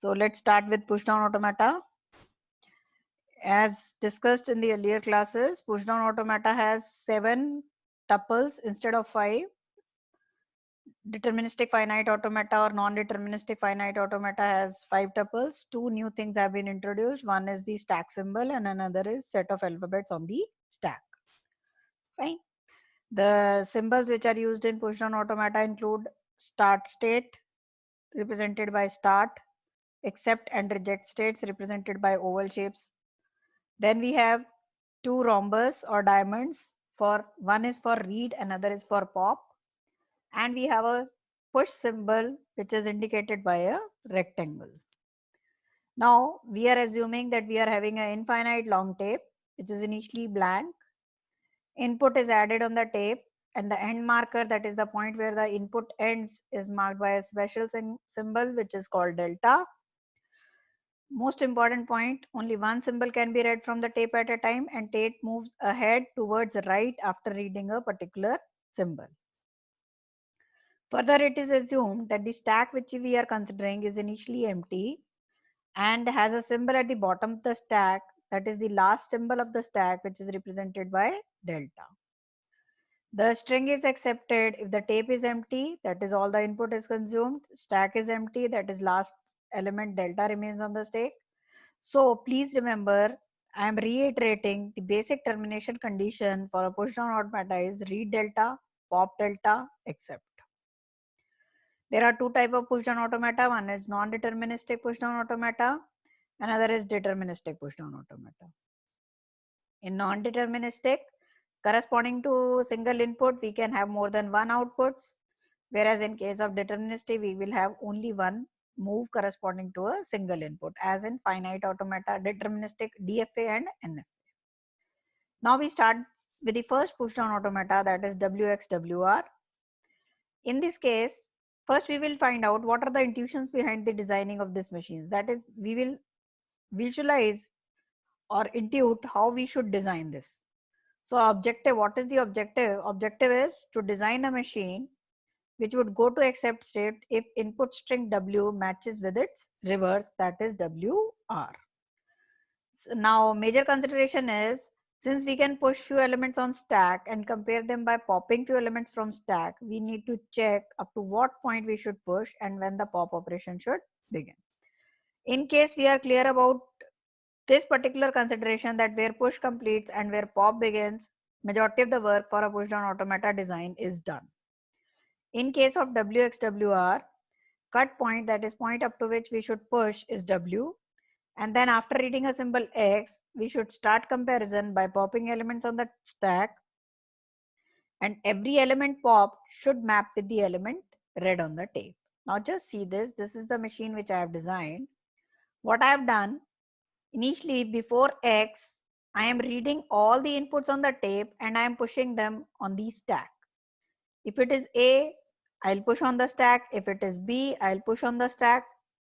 So let's start with push down automata. As discussed in the earlier classes, push down automata has 7 tuples instead of 5. Deterministic finite automata or non-deterministic finite automata has 5 tuples. 2 new things have been introduced. One is the stack symbol and another is set of alphabets on the stack. Fine. The symbols which are used in push down automata include start state represented by start, accept and reject states represented by oval shapes. Then we have 2 rhombus or diamonds, for one is for read, another is for pop, and we have a push symbol which is indicated by a rectangle. Now we are assuming that we are having an infinite long tape which is initially blank. Input is added on the tape and the end marker, that is the point where the input ends, is marked by a special symbol which is called delta. Most important point, only one symbol can be read from the tape at a time and tape moves ahead towards right after reading a particular symbol. Further, it is assumed that the stack which we are considering is initially empty and has a symbol at the bottom of the stack, that is the last symbol of the stack, which is represented by delta. The string is accepted if the tape is empty, that is all the input is consumed. Stack is empty, that is last element delta remains on the stack. So please remember, I am reiterating the basic termination condition for a push down automata is read delta, pop delta, accept. There are 2 types of push down automata. One is non-deterministic push down automata, another is deterministic push down automata. In non-deterministic, corresponding to single input, we can have more than one outputs, whereas in case of deterministic, we will have only one move corresponding to a single input, as in finite automata, deterministic, DFA and NFA. Now we start with the first push down automata, that is WXWR. In this case, first we will find out what are the intuitions behind the designing of this machines. That is, we will visualize or intuit how we should design this. So objective, what is the objective? Objective is to design a machine which would go to accept state if input string W matches with its reverse, that is WR. So now major consideration is, since we can push few elements on stack and compare them by popping few elements from stack, we need to check up to what point we should push and when the pop operation should begin. In case we are clear about this particular consideration, that where push completes and where pop begins, majority of the work for a push down automata design is done. In case of WXWR, cut point, that is point up to which we should push, is W, and then after reading a symbol X, we should start comparison by popping elements on the stack, and every element popped should map with the element read on the tape. Now just see this. This is the machine which I have designed. What I have done, initially before X, I am reading all the inputs on the tape and I am pushing them on the stack. If it is A, I'll push on the stack. If it is B, I'll push on the stack,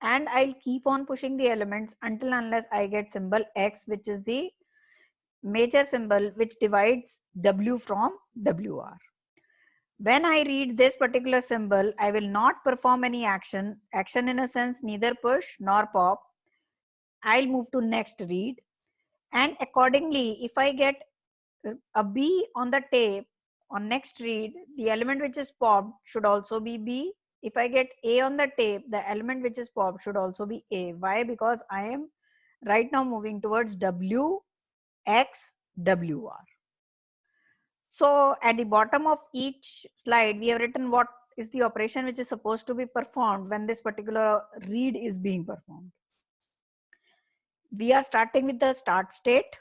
and I'll keep on pushing the elements until unless I get symbol X, which is the major symbol which divides W from WR. When I read this particular symbol, I will not perform any action. Action in a sense, neither push nor pop. I'll move to next read, and accordingly, if I get a B on the tape on next read, the element which is popped should also be B. If I get A on the tape, the element which is popped should also be A. Why? Because I am right now moving towards W, X, WR. So at the bottom of each slide, we have written what is the operation which is supposed to be performed when this particular read is being performed. We are starting with the start state.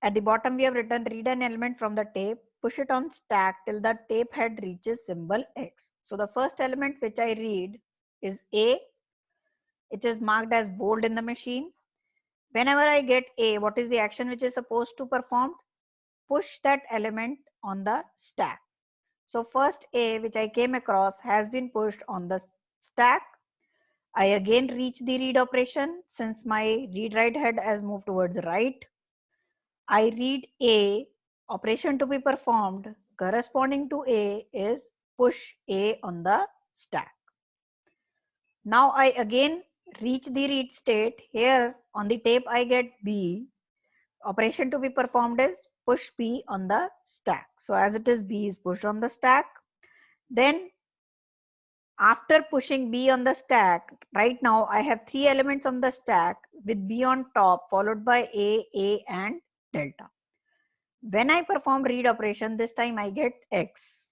At the bottom, we have written read an element from the tape, push it on stack till the tape head reaches symbol X. So the first element which I read is A. It is marked as bold in the machine. Whenever I get A, what is the action which is supposed to perform? Push that element on the stack. So first A which I came across has been pushed on the stack. I again reach the read operation. Since my read write head has moved towards right, I read A, operation to be performed corresponding to A is push A on the stack. Now I again reach the read state. Here on the tape I get B. Operation to be performed is push B on the stack. So as it is, B is pushed on the stack. Then after pushing B on the stack, right now I have 3 elements on the stack with B on top followed by A and delta. When I perform read operation, this time I get X.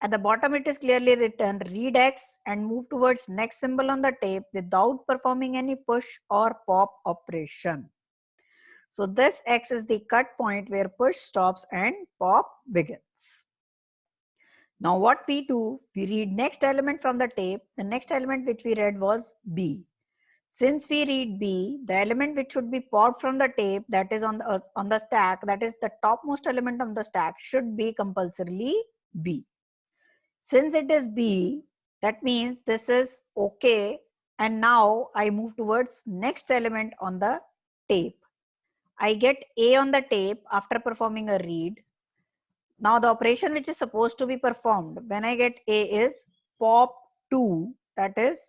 At the bottom it is clearly written read X and move towards next symbol on the tape without performing any push or pop operation. So this X is the cut point where push stops and pop begins. Now what we do, we read next element from the tape. The next element which we read was B. Since we read B, the element which should be popped from the tape, that is on the stack, that is the topmost element on the stack, should be compulsorily B. Since it is B, that means this is okay. And now I move towards next element on the tape. I get A on the tape after performing a read. Now the operation which is supposed to be performed when I get A is pop 2. That is,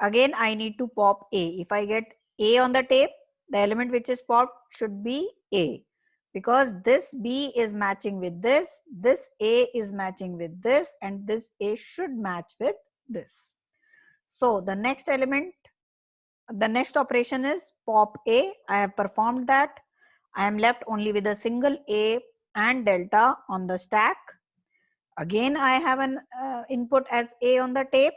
again I need to pop A. If I get A on the tape, the element which is popped should be A. Because this B is matching with this A is matching with this, and this A should match with this. So the next element, the next operation is pop A. I have performed that. I am left only with a single A and delta on the stack. Again I have an input as A on the tape.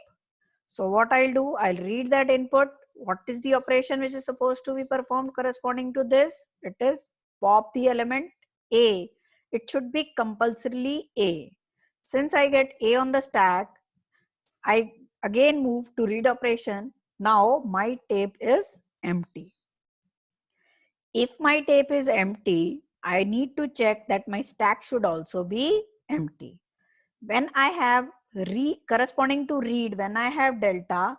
So what I'll do, I'll read that input. What is the operation which is supposed to be performed corresponding to this? It is pop the element A. It should be compulsorily A. Since I get A on the stack, I again move to read operation. Now my tape is empty. If my tape is empty, I need to check that my stack should also be empty. When I have corresponding to read, when I have delta,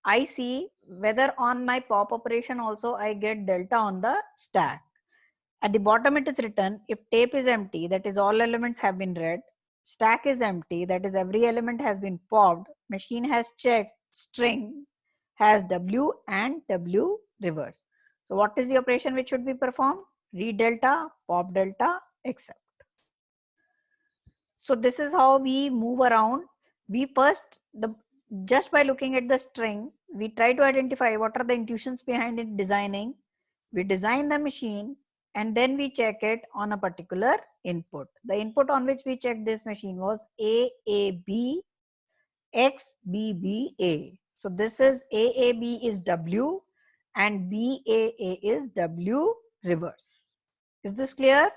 I see whether on my pop operation also I get delta on the stack. At the bottom it is written, if tape is empty, that is all elements have been read, stack is empty, that is every element has been popped, machine has checked string has W and W reverse. So what is the operation which should be performed? Read delta, pop delta, except. So this is how we move around. We first, just by looking at the string, we try to identify what are the intuitions behind it designing. We design the machine and then we check it on a particular input. The input on which we checked this machine was AAB XBBA. So this is AAB is W and BAA is W reverse. Is this clear?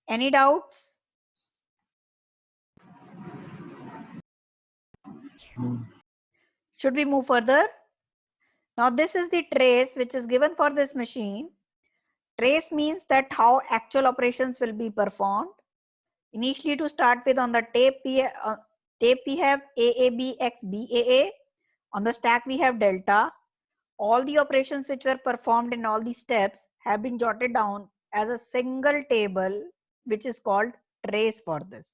Any doubts? Should we move further? Now this is the trace which is given for this machine. Trace means that how actual operations will be performed. Initially, to start with, on the tape we have AAB x BAA. On the stack we have delta. All the operations which were performed in all these steps have been jotted down as a single table which is called trace for this.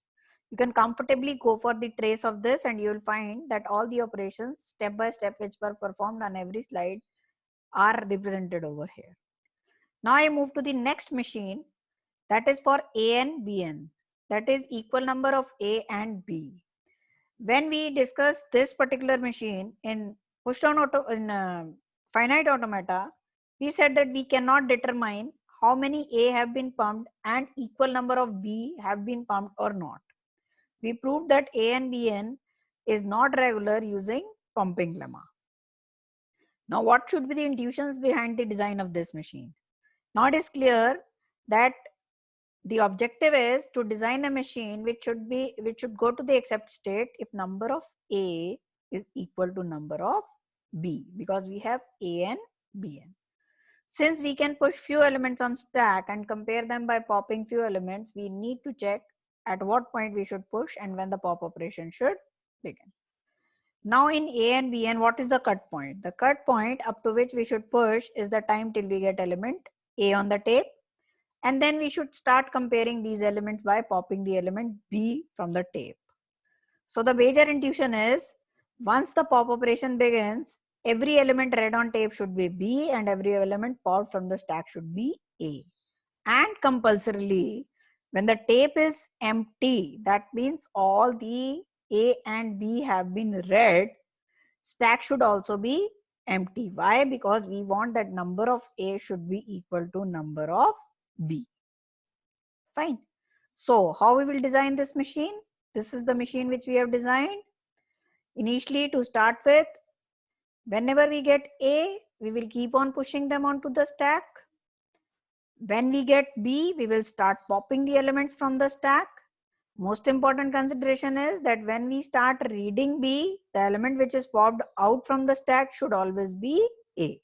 You can comfortably go for the trace of this and you will find that all the operations step by step which were performed on every slide are represented over here. Now I move to the next machine, that is for A and Bn, that is equal number of A and B. When we discussed this particular machine in finite automata, we said that we cannot determine how many A have been pumped and equal number of B have been pumped or not. We proved that A and Bn is not regular using pumping lemma. Now what should be the intuitions behind the design of this machine? Now it is clear that the objective is to design a machine which should go to the accept state if number of A is equal to number of B, because we have A and Bn. Since we can push few elements on stack and compare them by popping few elements, we need to check at what point we should push and when the pop operation should begin. Now in A and Bn, what is the cut point? The cut point up to which we should push is the time till we get element A on the tape. And then we should start comparing these elements by popping the element B from the tape. So the major intuition is Once the pop operation begins, every element read on tape should be B and every element popped from the stack should be A. And compulsorily, when the tape is empty, that means all the A and B have been read, stack should also be empty. Why? Because we want that number of A should be equal to number of B. Fine. So how we will design this machine? This is the machine which we have designed. Initially, to start with, whenever we get A, we will keep on pushing them onto the stack. When we get B, we will start popping the elements from the stack. Most important consideration is that when we start reading B, the element which is popped out from the stack should always be A.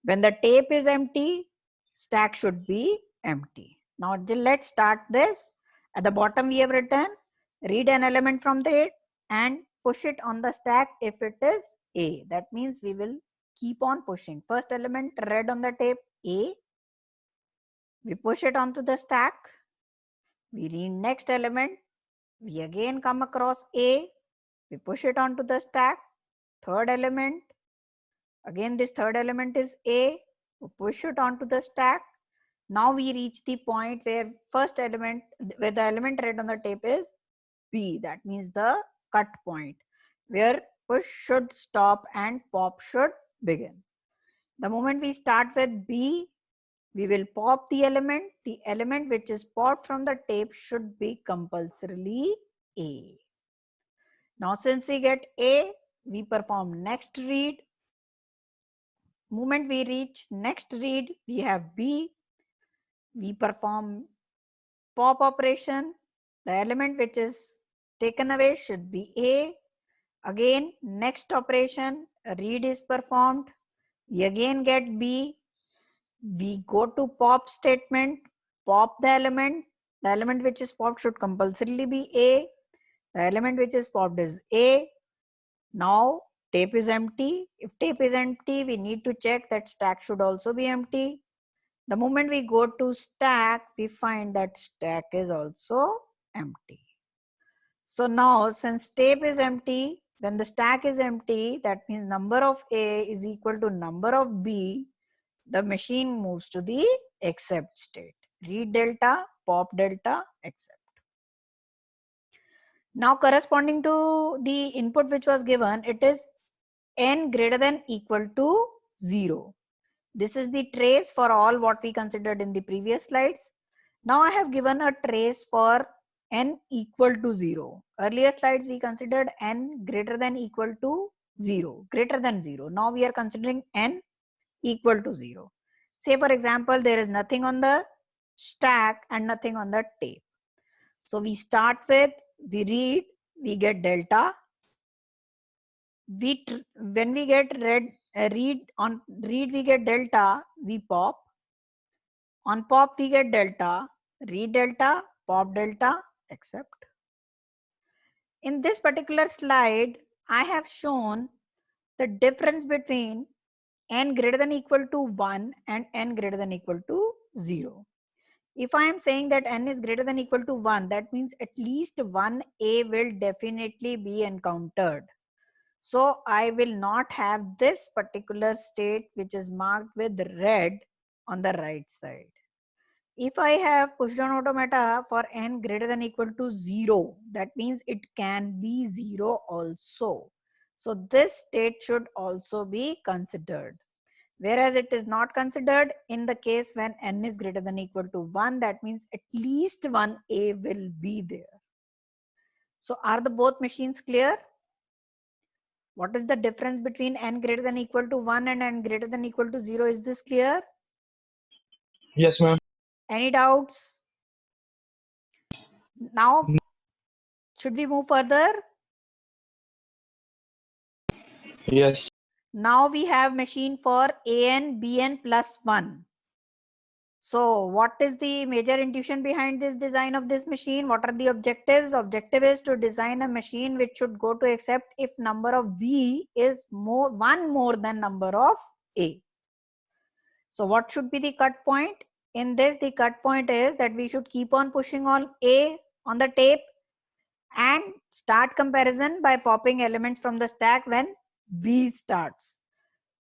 When the tape is empty, stack should be empty. Now let's start this. At the bottom we have written, read an element from it and push it on the stack if it is A. That means we will keep on pushing. First element read on the tape A. We push it onto the stack. We read next element. We again come across A. We push it onto the stack. Third element. Again this third element is A. We push it onto the stack. Now we reach the point where first element, where the element read on the tape is B. That means the cut point where push should stop and pop should begin. The moment we start with B, we will pop the element. The element which is popped from the tape should be compulsorily A. Now since we get A, we perform next read. Moment we reach next read, we have B. We perform pop operation. The element which is taken away should be A. Again, next operation, a read is performed. We again get B. We go to pop statement, pop the element. The element which is popped should compulsorily be A. The element which is popped is A. Now tape is empty. If tape is empty, we need to check that stack should also be empty. The moment we go to stack, we find that stack is also empty. So now since tape is empty, when the stack is empty, that means number of A is equal to number of B. The machine moves to the accept state. Read delta, pop delta, accept. Now corresponding to the input which was given, it is n greater than equal to 0. This is the trace for all what we considered in the previous slides. Now I have given a trace for n equal to 0. Earlier slides we considered n greater than equal to 0, greater than 0. Now we are considering n equal to 0. Say for example, there is nothing on the stack and nothing on the tape. So we start with, we read, we get delta. When we get read we get delta, we pop. On pop we get delta, read delta, pop delta, accept. In this particular slide, I have shown the difference between n greater than equal to 1 and n greater than equal to 0. If I am saying that n is greater than equal to 1, that means at least one A will definitely be encountered. So I will not have this particular state which is marked with red on the right side. If I have push down automata for n greater than equal to 0, that means it can be 0 also. So this state should also be considered. Whereas it is not considered in the case when n is greater than equal to 1, that means at least one A will be there. So are the both machines clear? What is the difference between n greater than equal to 1 and n greater than equal to 0? Is this clear? Yes, ma'am. Any doubts? Now, should we move further? Yes. Now we have machine for an, bn plus 1. So what is the major intuition behind this design of this machine? What are the objectives? Objective is to design a machine which should go to accept if number of b is one more than number of a. So what should be the cut point? In this, the cut point is that we should keep on pushing on A on the tape. and start comparison by popping elements from the stack when B starts.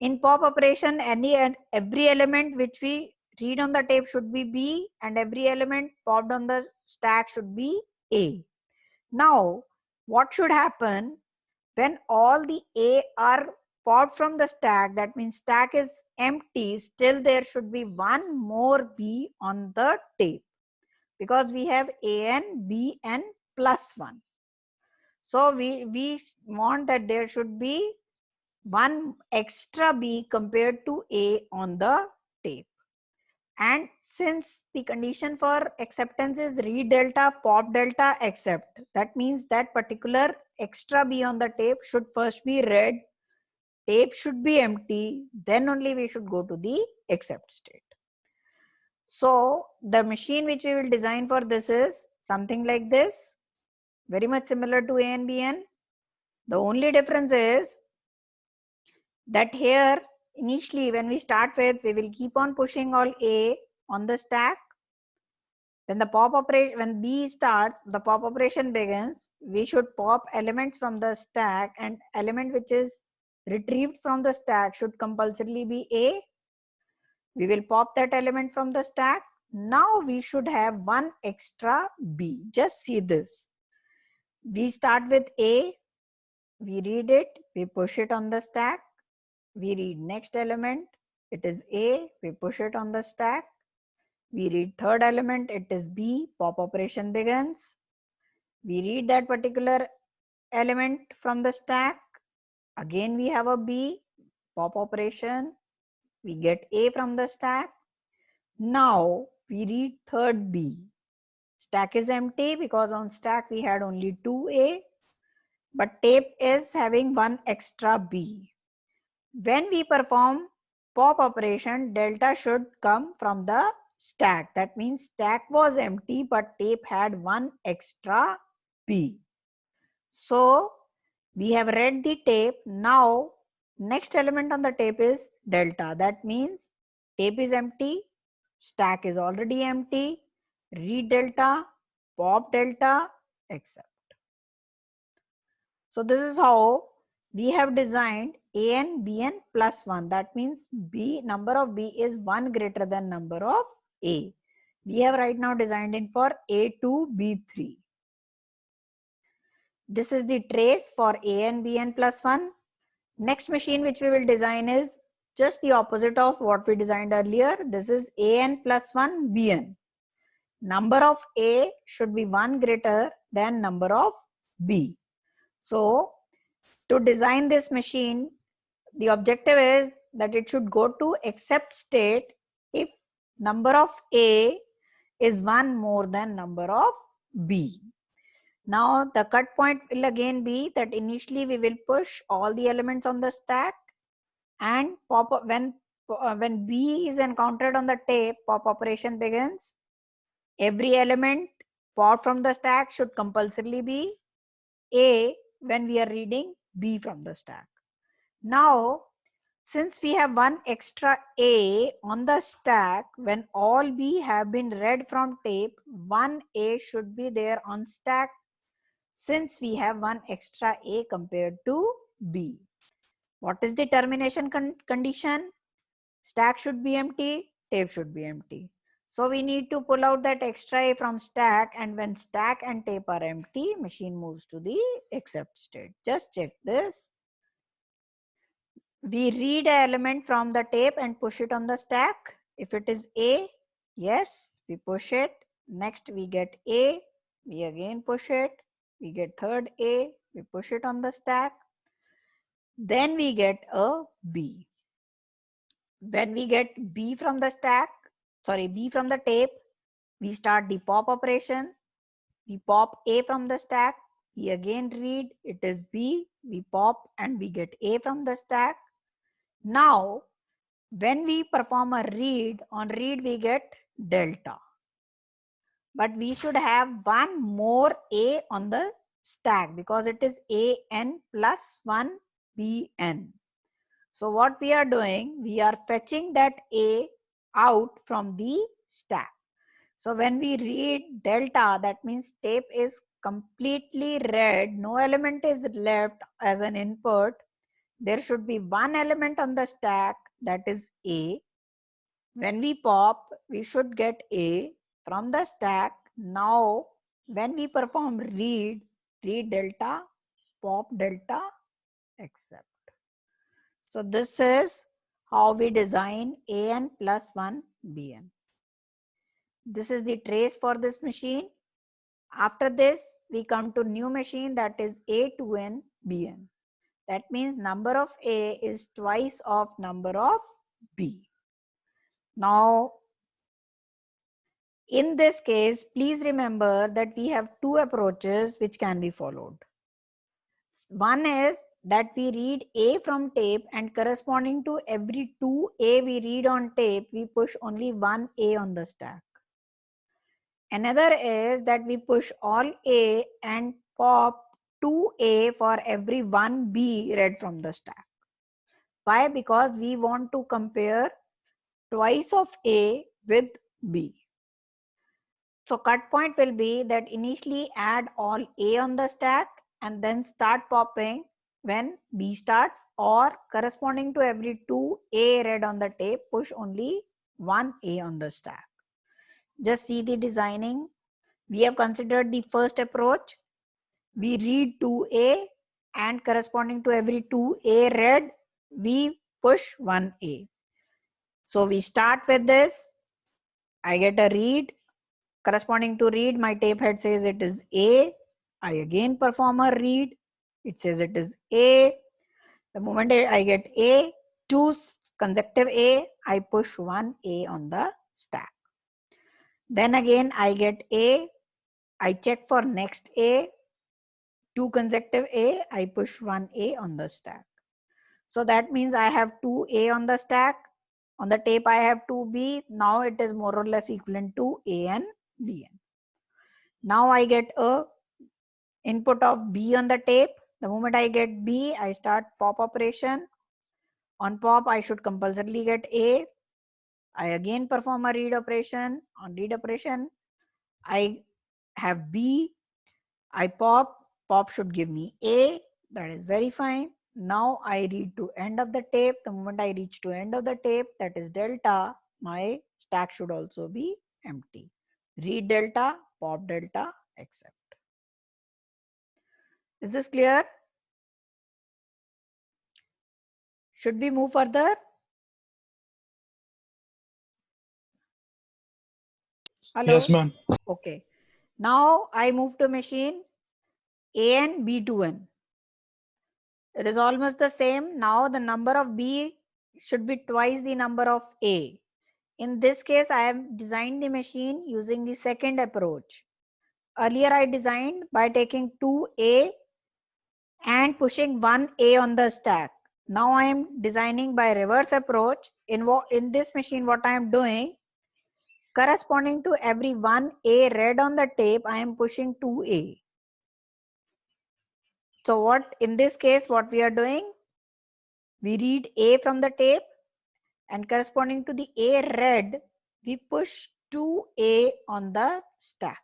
In pop operation, any and every element which we read on the tape should be B, and every element popped on the stack should be A. Now, what should happen when all the A are popped from the stack? That means stack is empty, still there should be one more B on the tape, because we have AN, BN plus 1. So we want that there should be one extra B compared to A on the tape. And since the condition for acceptance is read delta, pop delta, accept, that means that particular extra B on the tape should first be read, tape should be empty, then only we should go to the accept state. So the machine which we will design for this is something like this, very much similar to ANBN. The only difference is that here initially when we start with, we will keep on pushing all A on the stack. When the pop operation, when B starts, the pop operation begins, we should pop elements from the stack, and element which is retrieved from the stack should compulsorily be A. We will pop that element from the stack. Now we should have one extra B. Just see this. We start with A, we read it, we push it on the stack. We read next element, it is A, we push it on the stack. We read third element, it is B, pop operation begins. We read that particular element from the stack. Again we have a B, pop operation. We get A from the stack. Now we read third B. Stack is empty because on stack we had only 2A, but tape is having one extra B. When we perform pop operation, delta should come from the stack. That means stack was empty, but tape had one extra B. So we have read the tape. Now next element on the tape is delta. That means tape is empty, stack is already empty, read delta, pop delta, accept. So this is how we have designed AN, BN plus 1. That means B, number of B is 1 greater than number of A. We have right now designed in for A2, B3. This is the trace for AN, BN plus 1. Next machine which we will design is just the opposite of what we designed earlier. This is AN plus 1, BN. Number of A should be 1 greater than number of B. So to design this machine, the objective is that it should go to accept state if number of A is 1 more than number of B. Now the cut point will again be that initially we will push all the elements on the stack, and pop up when B is encountered on the tape, pop operation begins. Every element popped from the stack should compulsorily be A when we are reading B from the stack. Now, since we have one extra A on the stack, when all B have been read from tape, one A should be there on stack, since we have one extra A compared to B. What is the termination condition? Stack should be empty, tape should be empty. So we need to pull out that extra A from stack, and when stack and tape are empty, machine moves to the accept state. Just check this. We read an element from the tape and push it on the stack. If it is A, yes, we push it. Next we get A, we again push it. We get third A, we push it on the stack. Then we get a B. When we get B from the stack, B from the tape, we start the pop operation. We pop A from the stack. We again read, it is B. We pop and we get A from the stack. Now, when we perform a read, on read we get delta. But we should have one more A on the stack because it is AN plus 1 BN. So what we are doing, we are fetching that A out from the stack. So when we read delta, that means tape is completely read, no element is left as an input, there should be one element on the stack, that is A. When we pop, we should get A from the stack. Now, when we perform read delta, pop delta, accept. So this is how we design AN plus 1 BN. This is the trace for this machine. After this, we come to new machine, that is A2N BN. That means number of A is twice of number of B. Now, in this case, please remember that we have two approaches which can be followed. One is that we read A from tape, and corresponding to every 2 A we read on tape, we push only 1 A on the stack. Another is that we push all A and pop 2 A for every 1 B read from the stack. Why? Because we want to compare twice of A with B. So cut point will be that initially add all A on the stack and then start popping when B starts, or corresponding to every 2 A read on the tape, push only 1 A on the stack. Just see the designing. We have considered the first approach. We read 2A and corresponding to every 2A read, we push 1A. So we start with this. I get a read. Corresponding to read, my tape head says it is A. I again perform a read. It says it is A. The moment I get A, choose consecutive A, I push 1A on the stack. Then again I get A. I check for next A. 2 consecutive A, I push 1A on the stack. So that means I have 2A on the stack. On the tape I have 2B. Now it is more or less equivalent to A and BN. Now I get a input of B on the tape. The moment I get B, I start pop operation. On pop, I should compulsorily get A. I again perform a read operation. On read operation, I have B. I pop. Pop should give me A. That is very fine. Now I read to end of the tape. The moment I reach to end of the tape, that is delta, my stack should also be empty. Read delta, pop delta, accept. Is this clear? Should we move further? Hello? Yes, ma'am. Okay. Now I move to machine AN B2N. It is almost the same. Now the number of B should be twice the number of A. In this case, I have designed the machine using the second approach. Earlier I designed by taking 2A and pushing 1A on the stack. Now I am designing by reverse approach. In this machine, what I am doing, corresponding to every 1A read on the tape, I am pushing 2A. So what in this case, what we are doing, we read A from the tape and corresponding to the A read, we push 2A on the stack.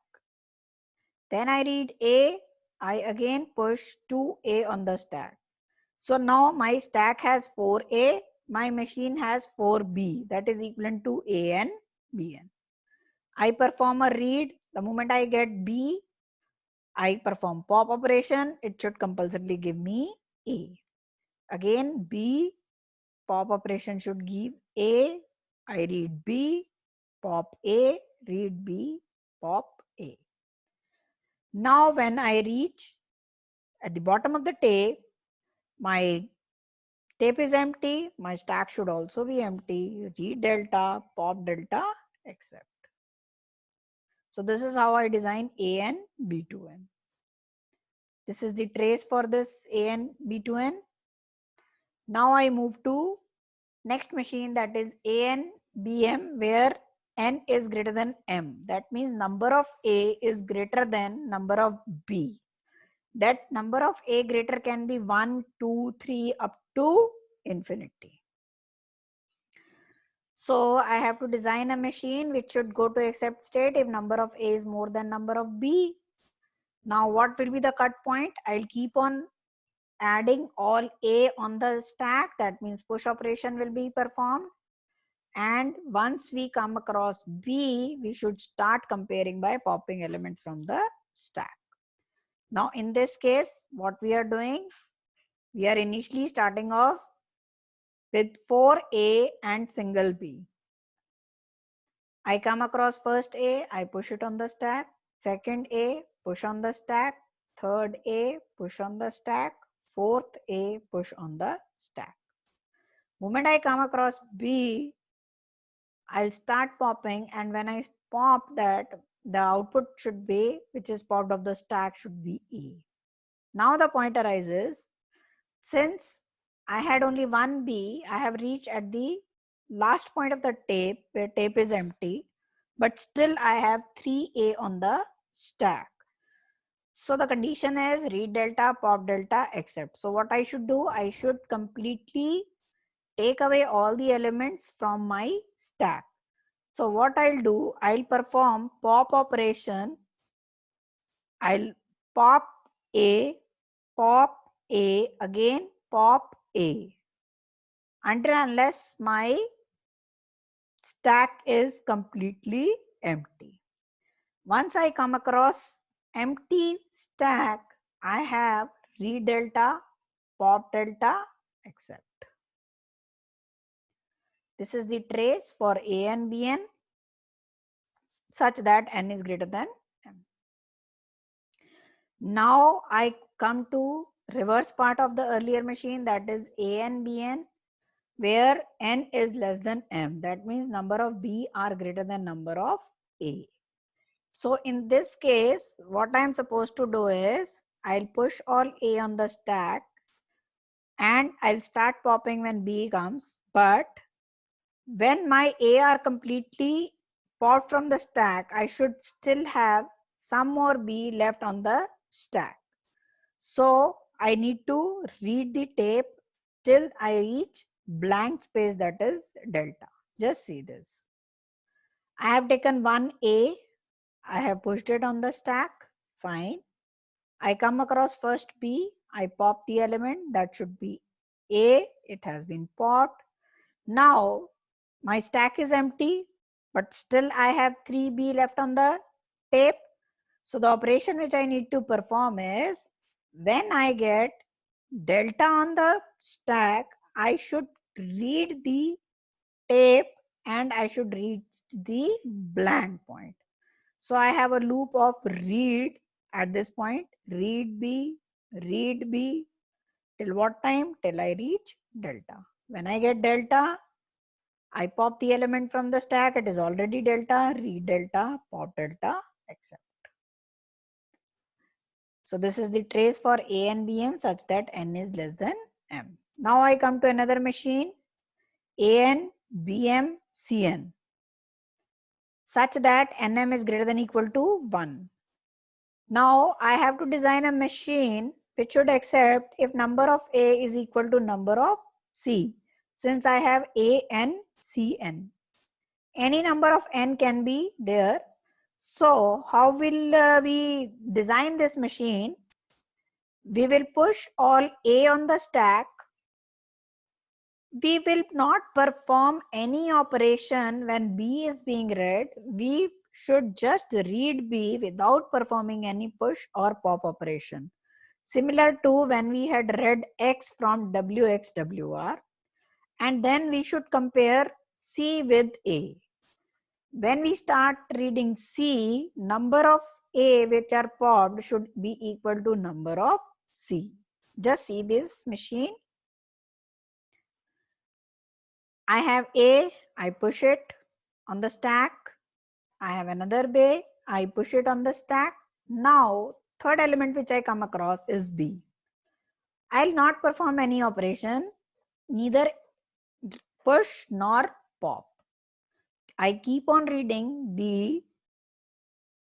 Then I read A, I again push 2A on the stack. So now my stack has 4A, my machine has 4B, that is equivalent to A and BN. I perform a read. The moment I get B, I perform pop operation. It should compulsorily give me A. Again, B, pop operation should give A. I read B, pop A, read B, pop A. Now when I reach at the bottom of the tape, my tape is empty. My stack should also be empty. Read delta, pop delta, accept. So this is how I design AN B2N. This is the trace for this AN B2N. Now I move to next machine, that is AN BM, where N is greater than M. That means number of A is greater than number of B. That number of A greater can be 1, 2, 3 up to infinity. So I have to design a machine which should go to accept state if number of A is more than number of B. Now what will be the cut point? I'll keep on adding all A on the stack. That means push operation will be performed. And once we come across B, we should start comparing by popping elements from the stack. Now in this case, what we are doing, we are initially starting off with 4A and single B. I come across first A, I push it on the stack. Second A, push on the stack. Third A, push on the stack. Fourth A, push on the stack. Moment I come across B, I'll start popping, and when I pop that, the output should be, which is popped off the stack, should be A. Now the point arises, since I had only one B, I have reached at the last point of the tape where tape is empty, but still I have 3A on the stack. So the condition is read delta, pop delta, except. So what I should do, I should completely take away all the elements from my stack. So what I'll do, I'll perform pop operation. I'll pop A, again pop A, until unless my stack is completely empty. Once I come across empty stack, I have read delta, pop delta, except. This is the trace for A and Bn such that n is greater than m. Now I come to reverse part of the earlier machine, that is A and Bn, where n is less than m. That means number of B are greater than number of A. So in this case, what I am supposed to do is, I'll push all A on the stack and I'll start popping when B comes. But when my A are completely popped from the stack, I should still have some more B left on the stack. So I need to read the tape till I reach blank space, that is delta. Just see this. I have taken one A, I have pushed it on the stack, fine. I come across first B, I pop the element, that should be A, it has been popped. Now my stack is empty, but still I have 3B left on the tape. So the operation which I need to perform is, when I get delta on the stack, I should read the tape and I should reach the blank point. So I have a loop of read at this point, read B, till what time? Till I reach delta. When I get delta, I pop the element from the stack, it is already delta, read delta, pop delta, except. So this is the trace for A and Bm such that n is less than m. Now I come to another machine, An, Bm, Cn, such that nm is greater than equal to 1. Now I have to design a machine which should accept if number of A is equal to number of C, since I have A, N, C, N. Any number of n can be there. So how will we design this machine? We will push all A on the stack. We will not perform any operation when B is being read. We should just read B without performing any push or pop operation. Similar to when we had read X from WXWR, and then we should compare C with A. When we start reading C, number of A which are popped should be equal to number of C. Just see this machine. I have A, I push it on the stack. I have another B, I push it on the stack. Now, third element which I come across is B. I'll not perform any operation, neither push nor pop. I keep on reading B.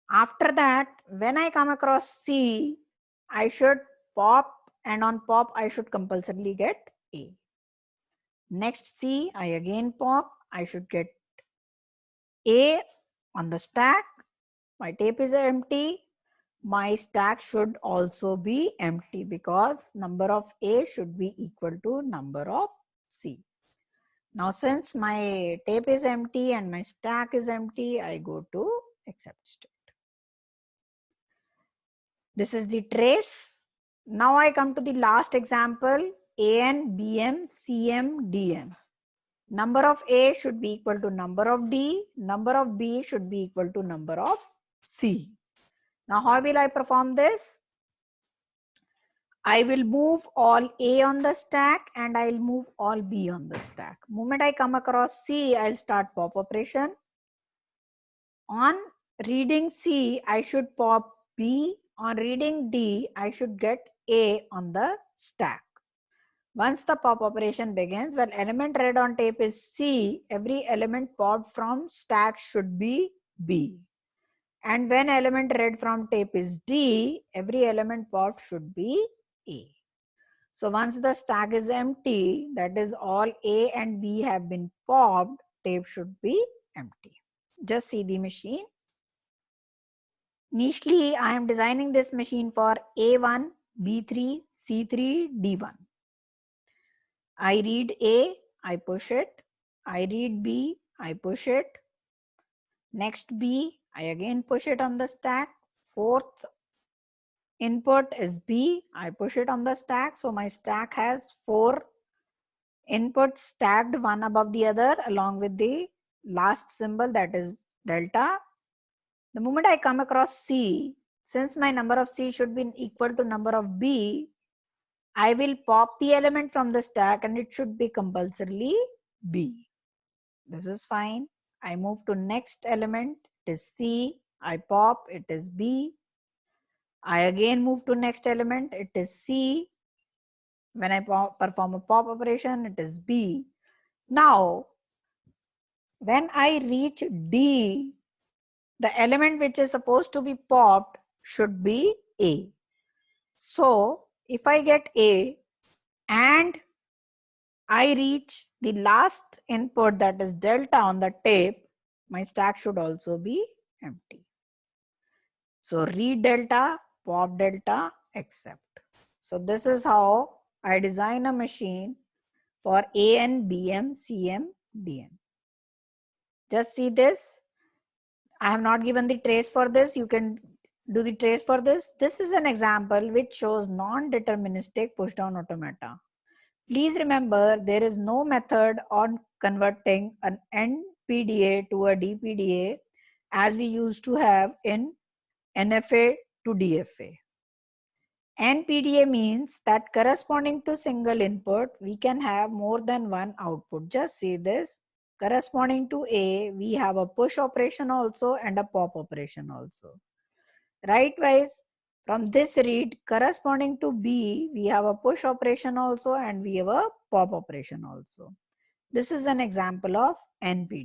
After that, when I come across C, I should pop, and on pop, I should compulsorily get A. Next C, I again pop, I should get A on the stack. My tape is empty. my stack should also be empty because number of A should be equal to number of C. Now since my tape is empty and my stack is empty, I go to accept state. This is the trace. Now I come to the last example, AN, BM, CM, DM. Number of A should be equal to number of D, number of B should be equal to number of C. Now how will I perform this? I will move all A on the stack and I will move all B on the stack. Moment I come across C, I'll start pop operation. On reading C, I should pop B. On reading D, I should get A on the stack. Once the pop operation begins, when element read on tape is C, every element popped from stack should be B. And when element read from tape is D, every element popped should be A. So once the stack is empty, that is all A and B have been popped, tape should be empty. Just see the machine. Initially, I am designing this machine for A1, B3, C3, D1. I read A, I push it. I read B, I push it. Next B, I again push it on the stack. Fourth input is B, I push it on the stack. So my stack has 4 inputs stacked one above the other along with the last symbol, that is delta. The moment I come across C, since my number of C should be equal to number of B, I will pop the element from the stack and it should be compulsorily B. This is fine. I move to next element, it is C. I pop, it is B. I again move to next element, it is C. When I perform a pop operation, it is B. Now, when I reach D, the element which is supposed to be popped should be A. So, if I get A and I reach the last input, that is delta on the tape, my stack should also be empty. So read delta, pop delta, accept. So this is how I design a machine for AN, BM, CM, DN. Just see this. I have not given the trace for this. You can do the trace for this. This is an example which shows non-deterministic push-down automata. Please remember, there is no method on converting an NPDA to a DPDA as we used to have in NFA to DFA. NPDA means that corresponding to single input, we can have more than one output. Just see this. Corresponding to A, we have a push operation also and a pop operation also. Rightwise, from this read, corresponding to B, we have a push operation also and we have a pop operation also. This is an example of NPDA.